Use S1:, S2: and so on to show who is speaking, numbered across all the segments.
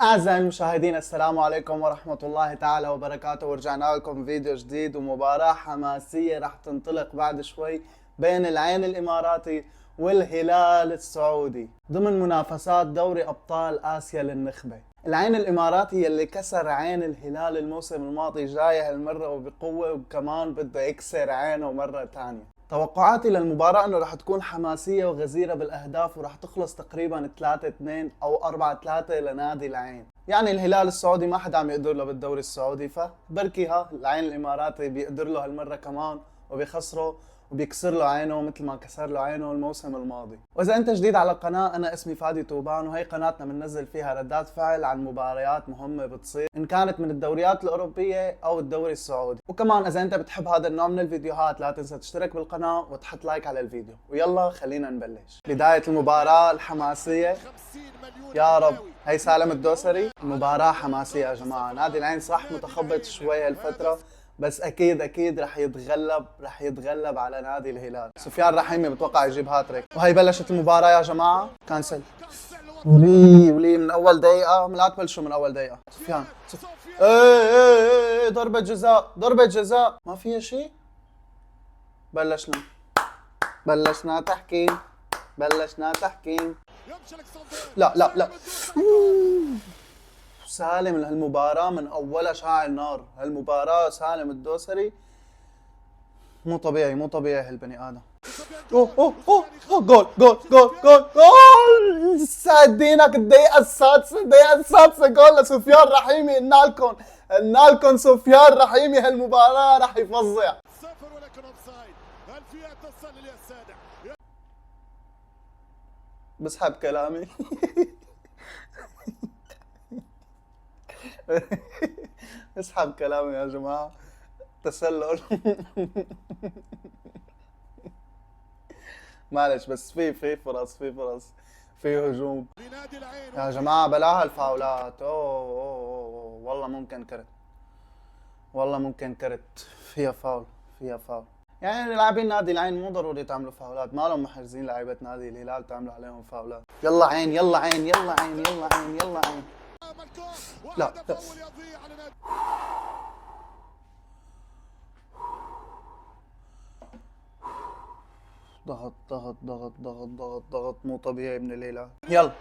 S1: أعزائي المشاهدين، السلام عليكم ورحمة الله تعالى وبركاته، ورجعنا لكم فيديو جديد ومباراة حماسية رح تنطلق بعد شوي بين العين الإماراتي والهلال السعودي ضمن منافسات دوري أبطال آسيا للنخبة. العين الإماراتي يلي كسر عين الهلال الموسم الماضي جاي هالمرة وبقوة، وكمان بده يكسر عينه مرة تانية. توقعاتي للمباراة انه رح تكون حماسية وغزيرة بالاهداف، ورح تخلص تقريبا 3-2 او 4-3 لنادي العين. يعني الهلال السعودي ما حدا عم يقدر له بالدوري السعودي، فبركي العين الاماراتي بيقدر له هالمرة كمان وبيخسره وبيكسر له عينه مثل ما كسر له عينه الموسم الماضي. واذا انت جديد على القناة، انا اسمي فادي توبان، وهي قناتنا بننزل فيها ردات فعل عن مباريات مهمة بتصير ان كانت من الدوريات الاوروبية او الدوري السعودي. وكمان اذا انت بتحب هذا النوع من الفيديوهات لا تنسى تشترك بالقناة وتحط لايك على الفيديو. ويلا خلينا نبلش. بداية المباراة الحماسية، يا رب. هي سالم الدوسري. مباراة حماسية يا جماعة. نادي العين صح متخبط شوي هالفترة، بس اكيد رح يتغلب على نادي الهلال. سفيان رحيمي بتوقع يجيب هاتريك. وهي بلشت المباراة يا جماعة. كانسل. ولي من اول دقيقة. لا تبلشوا من اول دقيقة. سفيان ايه ضربة جزاء ما فيها شيء. بلشنا تحكيم. لا سالم هالمباراة من اولها شاعل نار. هالمباراة سالم الدوسري مو طبيعي هالبني ادم. جول سادينك. الدقيقة السادسة جول لسفيان رحيمي. قلنا لكم سفيان رحيمي هالمباراة رح يفظع. صفر ولكن اوفسايد. هل فيها تسلل يا سادة؟ بسحب كلامي. اسحب كلامي يا جماعة. تسلل. معلش، بس في فرص في هجوم يا جماعة. بلاها الفاولات. أوه. والله ممكن كرت. فيها فاول. يعني لاعبين نادي العين مو ضروري تعملوا فاولات، ما لهم محرزين لعيبة نادي الهلال تعملوا عليهم فاولات. يلا عين. لا ضغط مو طبيعي من الهلال. يلا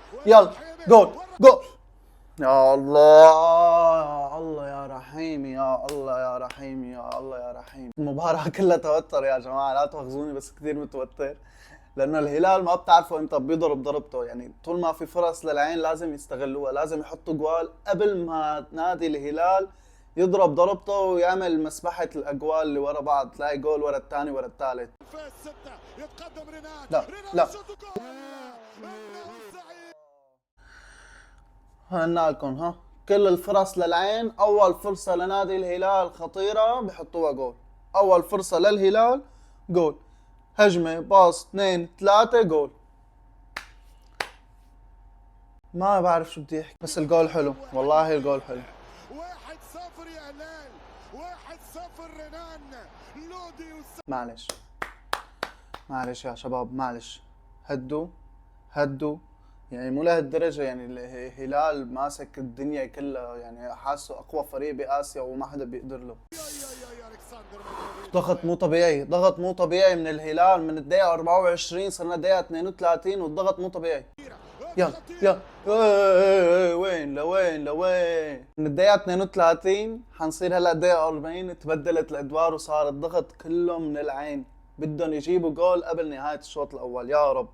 S1: جول. يا الله يا رحيم. المباراة كلها توتر يا جماعة، لا تأخذوني بس كثير متوتر، لأنه الهلال ما بتعرفوا امتى بيضرب ضربته. يعني طول ما في فرص للعين لازم يستغلوها، لازم يحطوا جوال قبل ما نادي الهلال يضرب ضربته ويعمل مسبحة الأجوال اللي ورا بعض. تلاقي جول ورا الثاني ورا الثالث. لا قلنا لكم كل الفرص للعين. اول فرصة لنادي الهلال خطيرة بحطوها جول. اول فرصة للهلال جول. هجمة باص 2 3 جول. ما بعرف شو بدي احكي، بس الجول حلو. والله الجول حلو. 1-0 يا هلال. 1-0 رنان لودي. معلش يا شباب، معلش. هدوا. يعني مو لهالدرجة. يعني الهلال ماسك الدنيا كلها، يعني حاسه أقوى فريق بآسيا وما حدا بيقدر له. ضغط مو طبيعي من الهلال. من الدقيقة 24 صرنا الدقيقة 32 والضغط مو طبيعي. يلا وين لوين. من الدقيقة 32 حنصير هلا الدقيقة 40. تبدلت الأدوار وصار الضغط كله من العين. بدهم يجيبوا جول قبل نهاية الشوط الأول. يا رب.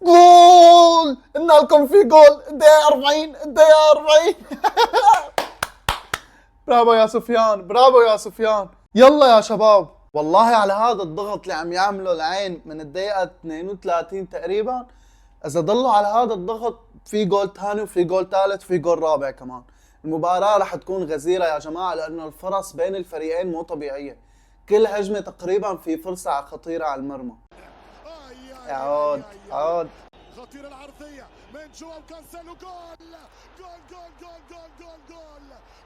S1: جول. قلنا لكم في جول. الدقيقة 40. برافو يا سفيان. يلا يا شباب. والله على هذا الضغط اللي عم يعمله العين من الدقيقة 32 تقريبا، إذا ضلوا على هذا الضغط في جول ثاني وفي جول ثالث وفي جول رابع كمان. المباراة رح تكون غزيرة يا جماعة، لأنه الفرص بين الفريقين مو طبيعية. كل هجمة تقريبا في فرصة خطيرة على المرمى. عود خطيرة العرضية من جواو كانسيلو. جول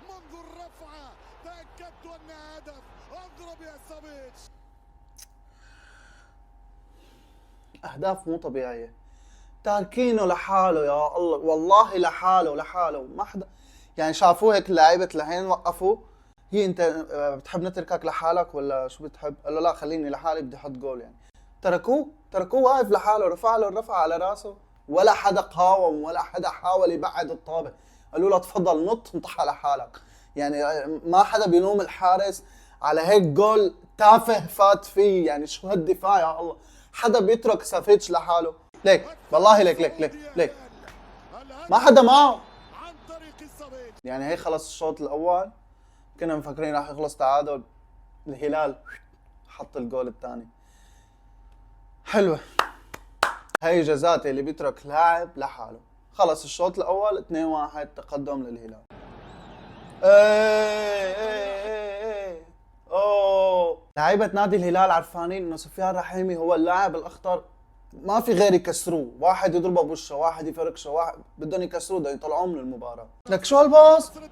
S1: منذ الرفعة تأكدت أنها هدف. اضرب يا سافيتش. أهداف مو طبيعية. تاركينه لحاله يا الله، والله لحاله ما حدا يعني شافوه هيك لعيبة العين وقفوه. هي انت بتحب نتركك لحالك ولا شو بتحب؟ قال له لا خليني لحالي بدي احط جول يعني. تركوه واقف لحاله، رفع له الرفعة على راسه، ولا حدا قاوم ولا حدا حاول يبعد الطابة. قالوا له تفضل نط انطح على حالك. يعني ما حدا بيلوم الحارس على هيك جول تافه فات فيه. يعني شو هالدفاع يا الله؟ حدا بيترك سافيتش لحاله؟ ليك والله ليك ما حدا معه. يعني هي خلص الشوط الاول، كنا مفكرين راح يخلص تعادل، الهلال حط الجول الثاني. حلوة هي جزاتي اللي بيترك لاعب لحاله. خلص الشوط الاول 2-1 تقدم للهلال. ايه اوه، لعيبة نادي الهلال عرفانين انه سفيان رحيمي هو اللاعب الاخطر، ما في غير يكسروه، واحد يضربه بوشه، واحد يفركشه، واحد بدهم يكسروه، بدهم يطلعوه من المباراة. لك شو هالباص؟ رب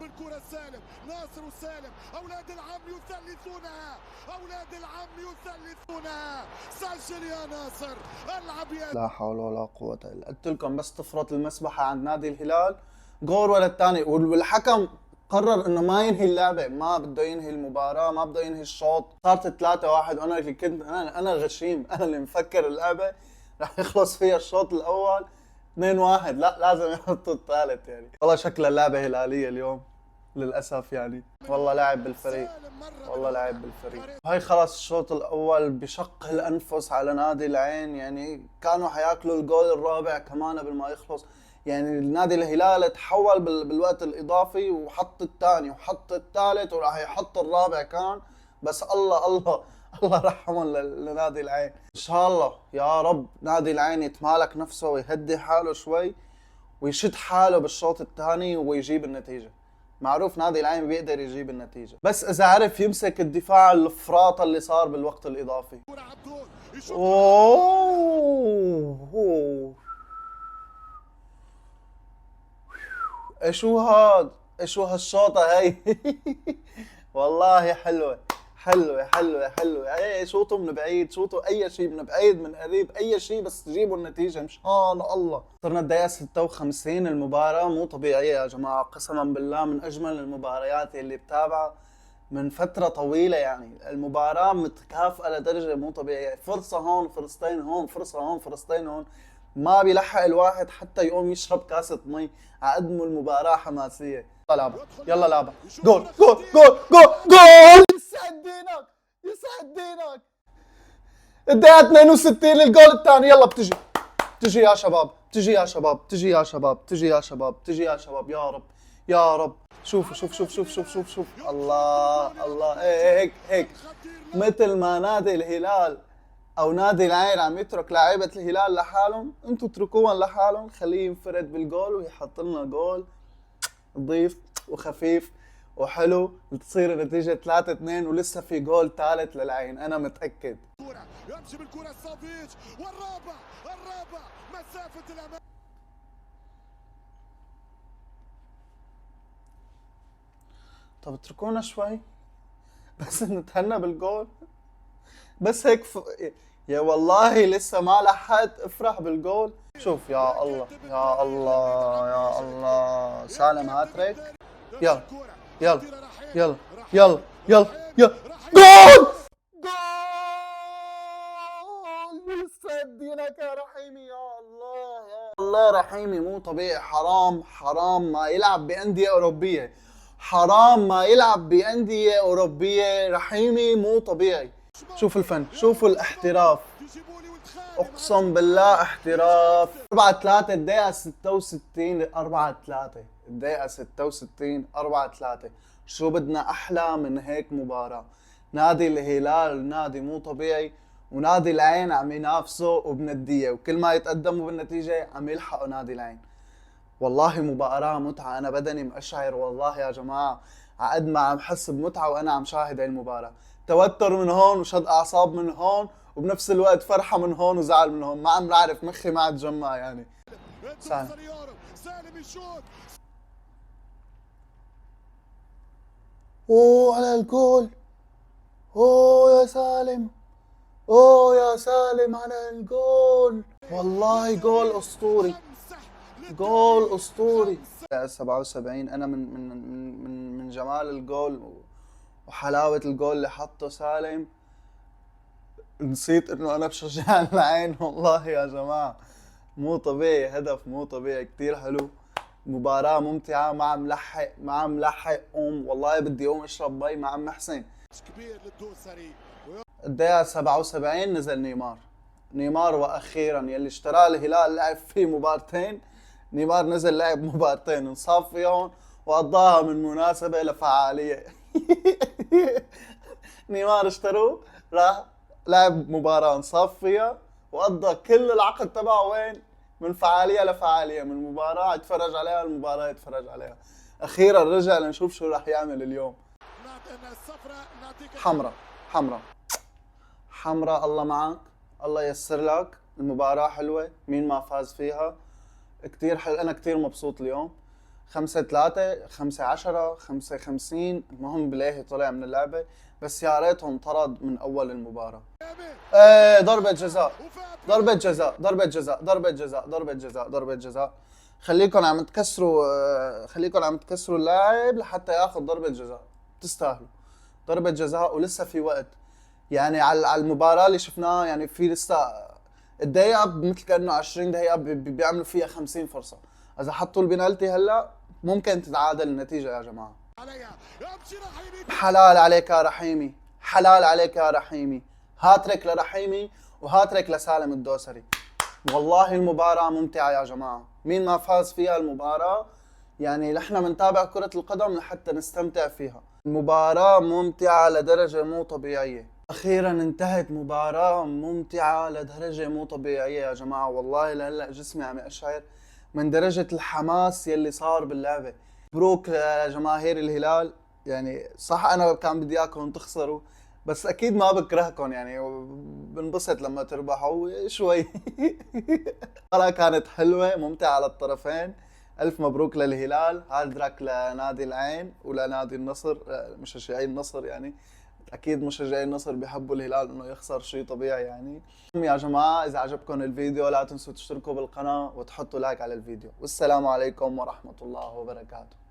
S1: الكرة السالم، ناصر وسالم، اولاد العم يثلثونها، اولاد العم يثلثونها، سجل يا ناصر، العب يا لا حول ولا قوة الا قلت لكم بس تفرط المسبحة عند نادي الهلال جول ولا الثاني، والحكم قرر انه ما ينهي اللعبه، ما بده ينهي المباراه، ما بده ينهي الشوط. صارت 3-1 وانا اللي كنت انا غشيم، انا اللي مفكر اللعبه رح يخلص فيها الشوط الاول 2-1، لا لازم يحطوا الثالث. يعني والله شكلها لعبه هلاليه اليوم للاسف. يعني والله لاعب بالفريق، والله لاعب بالفريق. هاي خلص الشوط الاول بشق الانفس على نادي العين، يعني كانوا حياكلوا الجول الرابع كمان قبل ما يخلص. يعني النادي الهلال تحول بالوقت الاضافي وحط الثاني وحط الثالث وراح يحط الرابع كان، بس الله رحمهم لنادي العين. ان شاء الله يا رب نادي العين يتمالك نفسه ويهدي حاله شوي ويشد حاله بالشوط الثاني ويجيب النتيجة. معروف نادي العين بيقدر يجيب النتيجة، بس إذا عرف يمسك الدفاع الفراط اللي صار بالوقت الإضافي. أوه شو هاد؟ شو هالشوطة هاي؟ والله حلوة. ايه شوطوا من بعيد، شوطوا اي شيء من بعيد من قريب، اي شيء بس تجيبوا النتيجة مشان الله. صرنا الدقيقة 56، المباراة مو طبيعية يا جماعة، قسما بالله من اجمل المباريات اللي بتابعها من فترة طويلة. يعني المباراة متكافئة لدرجة مو طبيعية، فرصة هون فرصتين هون، فرصة هون فرصتين هون، ما بيلحق الواحد حتى يقوم يشرب كاسة مي عقد ما المباراة حماسية. يلا لعبة جول يسعد دينك، يسعد دينك. الدقيقة 62 الجول الثاني، يلا بتجي يا شباب، بتجي يا شباب، يا رب. شوف الله هيك مثل ما نادي الهلال او نادي العين عم يترك لاعيبة الهلال لحالهم، انتم اتركوهم لحالهم، خليه ينفرد بالجول ويحط لنا جول نظيف وخفيف وحلو، تصير النتيجة 3-2 ولسه في جول ثالث للعين انا متأكد. يمشي بالكرة سافيتش والرابع مسافة الأمام. طب اتركونا شوي بس نتهنى بالجول، بس هيك يا والله لسه ما لحقت افرح بالجول. شوف يا الله سالم هاتريك. يلا يلا يلا يلا يلا يلا جول يسعد دينك يا رحيمي، يا الله رحيمي مو طبيعي. حرام ما يلعب بأندية أوروبية، حرام ما يلعب بأندية أوروبية. رحيمي مو طبيعي. شوف الفن، شوف الاحتراف، اقسم بالله احتراف. 4-3 الدقيقة 66، 4-3 الدقيقة 66، 4-3. شو بدنا احلى من هيك مباراة؟ نادي الهلال نادي مو طبيعي، ونادي العين عم ينافسوا وبندية، وكل ما يتقدموا بالنتيجة عم يلحقوا نادي العين. والله مباراة متعة، أنا بدني مقشعر والله يا جماعة، عقد ما عم حس بمتعة وأنا عم شاهد هاي المباراة. توتر من هون وشد أعصاب من هون، وبنفس الوقت فرحة من هون وزعل من هون، ما عم بعرف، مخي ما تجمع يعني. سالم يشوت، اوه على الجول، اوه يا سالم، اوه يا سالم على الجول، والله جول اسطوري، جول اسطوري. 77 انا من جمال الجول وحلاوة الجول اللي حطه سالم نسيت انه انا بشجع العين. والله يا جماعة مو طبيعي، هدف مو طبيعي، كتير حلو. مباراة ممتعة، ما عم لحق ما عم لحق قوم، والله بدي اقوم اشرب مي مع عم حسين.
S2: كبير للدوسري.
S1: الدقيقة 77 نزل نيمار. نيمار واخيرا يلي اشتراه الهلال لعب فيه مبارتين، نيمار نزل لعب مبارتين انصاف فيهم وقضاها من مناسبة لفعالية. نيمار اشتروه، راح لعب مباراة انصاف فيها وقضى كل العقد تبعه وين؟ من فعالية لفعالية، من مباراة يتفرج عليها لمباراة يتفرج عليها. اخيرا رجع لنشوف شو راح يعمل اليوم. حمرة حمرة حمرة، الله معك، الله ييسر لك. المباراة حلوة، مين ما فاز فيها كتير حلو. انا كتير مبسوط اليوم. 5-3 5-10 5-50، المهم بلاهي طلع من اللعبة، بس يا ريتهم طرد من اول المباراة. ايه ضربة جزاء، ضربة جزاء، ضربة جزاء، ضربة جزاء، ضربة جزاء، ضربة جزاء. خليكم عم تكسروا خليكم عم تكسروا اللاعب لحتى ياخذ ضربة جزاء، تستاهلوا ضربة جزاء ولسه في وقت. يعني على المباراة اللي شفناها يعني في لسه الدقيقة مثل كأنه 20 دقيقة بيعملوا فيها 50 فرصة. إذا حطوا البنالتي هلا ممكن تتعادل النتيجة يا جماعة. حلال عليك يا رحيمي، حلال عليك يا رحيمي. هاتريك لرحيمي وهاتريك لسالم الدوسري. والله المباراة ممتعة يا جماعة، مين ما فاز فيها المباراة يعني نحن بنتابع كرة القدم لحتى نستمتع فيها. المباراة ممتعة لدرجة مو طبيعية. أخيرا انتهت مباراة ممتعة لدرجة مو طبيعية يا جماعة. والله لهلا جسمي عم يقشعر من درجة الحماس يلي صار باللعبة. مبروك لجماهير الهلال. يعني صح أنا كان بدي إياكم تخسروا، بس أكيد ما بكرهكم يعني، بنبسط لما تربحوا شوي. المباراة كانت حلوة ممتعة على الطرفين. ألف مبروك للهلال، هارد لك لنادي العين ولنادي النصر، مشجعي النصر يعني. أكيد مشجعي النصر بيحبوا الهلال إنه يخسر، شيء طبيعي يعني. يا جماعة إذا عجبكم الفيديو لا تنسوا تشتركوا بالقناة وتحطوا لايك على الفيديو، والسلام عليكم ورحمة الله وبركاته.